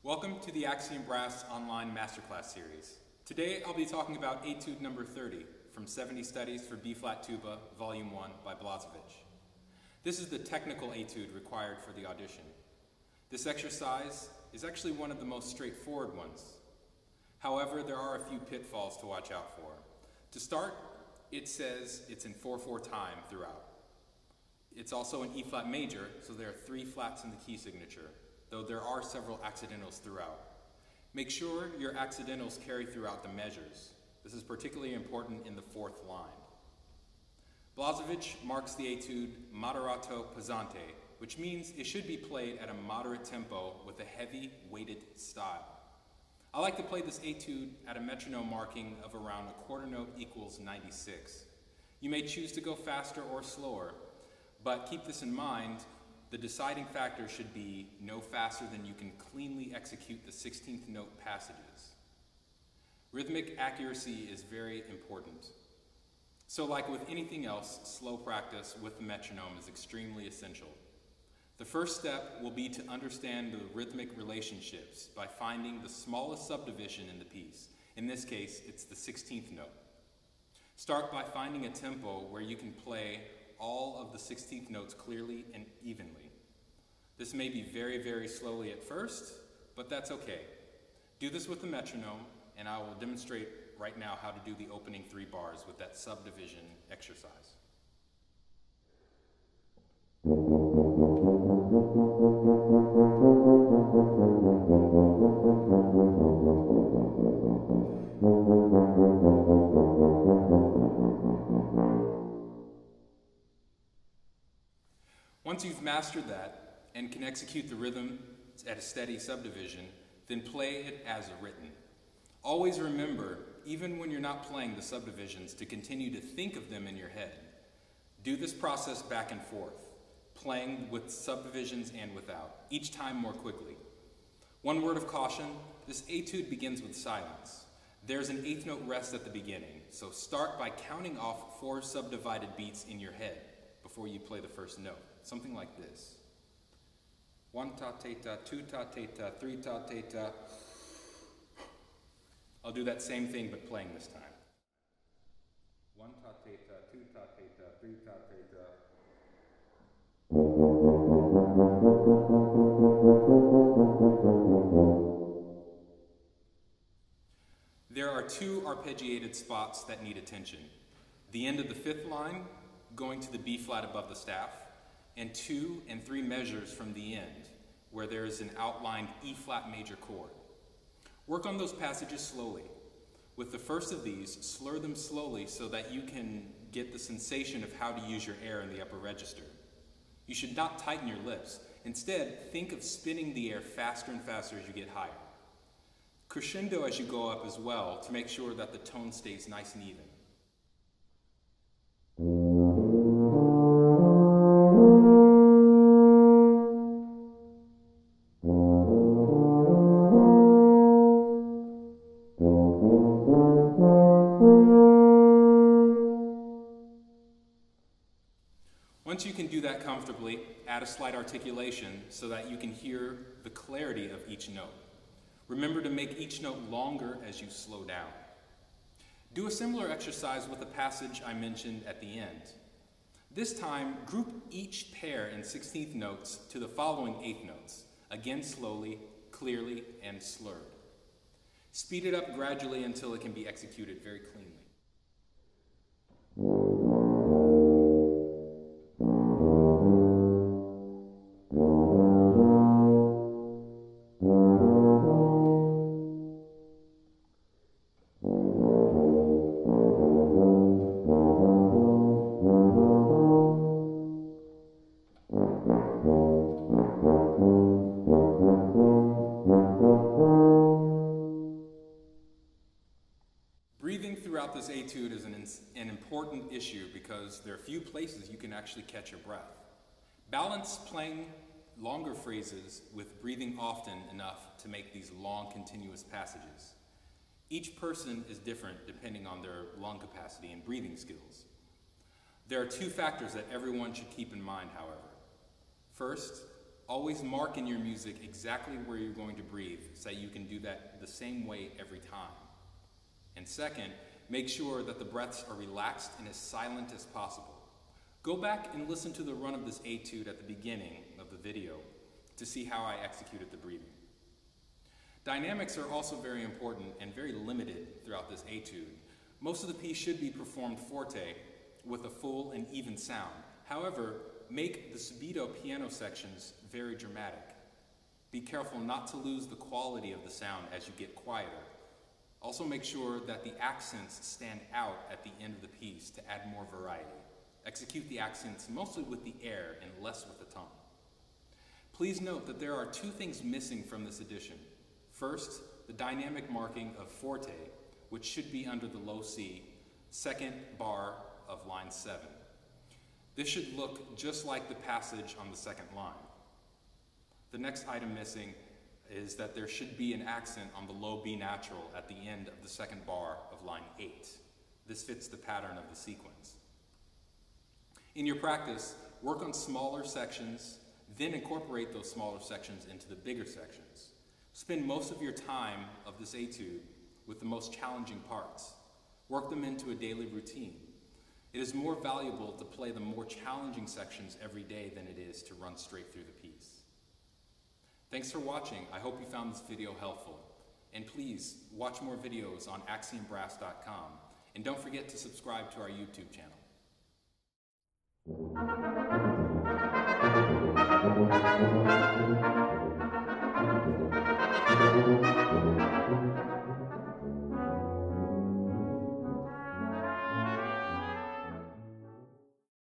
Welcome to the Axiom Brass Online Masterclass series. Today I'll be talking about Étude number 30 from 70 Studies for B-flat Tuba, Volume 1 by Blazhevich. This is the technical étude required for the audition. This exercise is actually one of the most straightforward ones. However, there are a few pitfalls to watch out for. To start, it says it's in 4/4 time throughout. It's also an E-flat major, so there are 3 flats in the key signature, though there are several accidentals throughout. Make sure your accidentals carry throughout the measures. This is particularly important in the 4th line. Blazhevich marks the étude Moderato Pesante, which means it should be played at a moderate tempo with a heavy, weighted style. I like to play this étude at a metronome marking of around a quarter note equals 96. You may choose to go faster or slower, but keep this in mind. The deciding factor should be no faster than you can cleanly execute the 16th note passages. Rhythmic accuracy is very important. So like with anything else, slow practice with the metronome is extremely essential. The first step will be to understand the rhythmic relationships by finding the smallest subdivision in the piece. In this case, it's the 16th note. Start by finding a tempo where you can play all of the 16th notes clearly and evenly. This may be very, very slowly at first, but that's okay. Do this with the metronome, and I will demonstrate right now how to do the opening 3 bars with that subdivision exercise. Once you've mastered that and can execute the rhythm at a steady subdivision, then play it as written. Always remember, even when you're not playing the subdivisions, to continue to think of them in your head. Do this process back and forth, playing with subdivisions and without, each time more quickly. One word of caution, this étude begins with silence. There's an 8th note rest at the beginning, so start by counting off 4 subdivided beats in your head before you play the first note. Something like this. 1 ta teta, 2 ta teta, 3 ta teta. I'll do that same thing but playing this time. 1 ta teta, 2 ta teta, 3 ta teta. There are 2 arpeggiated spots that need attention. The end of the 5th line, going to the B flat above the staff, and 2 and 3 measures from the end, where there is an outlined E flat major chord. Work on those passages slowly. With the first of these, slur them slowly so that you can get the sensation of how to use your air in the upper register. You should not tighten your lips. Instead, think of spinning the air faster and faster as you get higher. Crescendo as you go up as well to make sure that the tone stays nice and even. Once you can do that comfortably, add a slight articulation so that you can hear the clarity of each note. Remember to make each note longer as you slow down. Do a similar exercise with the passage I mentioned at the end. This time, group each pair in 16th notes to the following 8th notes, again slowly, clearly, and slurred. Speed it up gradually until it can be executed very cleanly. Breathing throughout this etude is an important issue because there are few places you can actually catch your breath. Balance playing longer phrases with breathing often enough to make these long, continuous passages. Each person is different depending on their lung capacity and breathing skills. There are two factors that everyone should keep in mind, however. First, always mark in your music exactly where you're going to breathe so that you can do that the same way every time. And second, make sure that the breaths are relaxed and as silent as possible. Go back and listen to the run of this etude at the beginning of the video to see how I executed the breathing. Dynamics are also very important and very limited throughout this etude. Most of the piece should be performed forte with a full and even sound. However, make the subito piano sections very dramatic. Be careful not to lose the quality of the sound as you get quieter. Also make sure that the accents stand out at the end of the piece to add more variety. Execute the accents mostly with the air and less with the tongue. Please note that there are two things missing from this edition. First, the dynamic marking of forte, which should be under the low C, second bar of line 7. This should look just like the passage on the second line. The next item missing is that there should be an accent on the low B natural at the end of the second bar of line 8. This fits the pattern of the sequence. In your practice, work on smaller sections, then incorporate those smaller sections into the bigger sections. Spend most of your time of this etude with the most challenging parts. Work them into a daily routine. It is more valuable to play the more challenging sections every day than it is to run straight through the piece. Thanks for watching. I hope you found this video helpful. And please watch more videos on axiombrass.com. And don't forget to subscribe to our YouTube channel.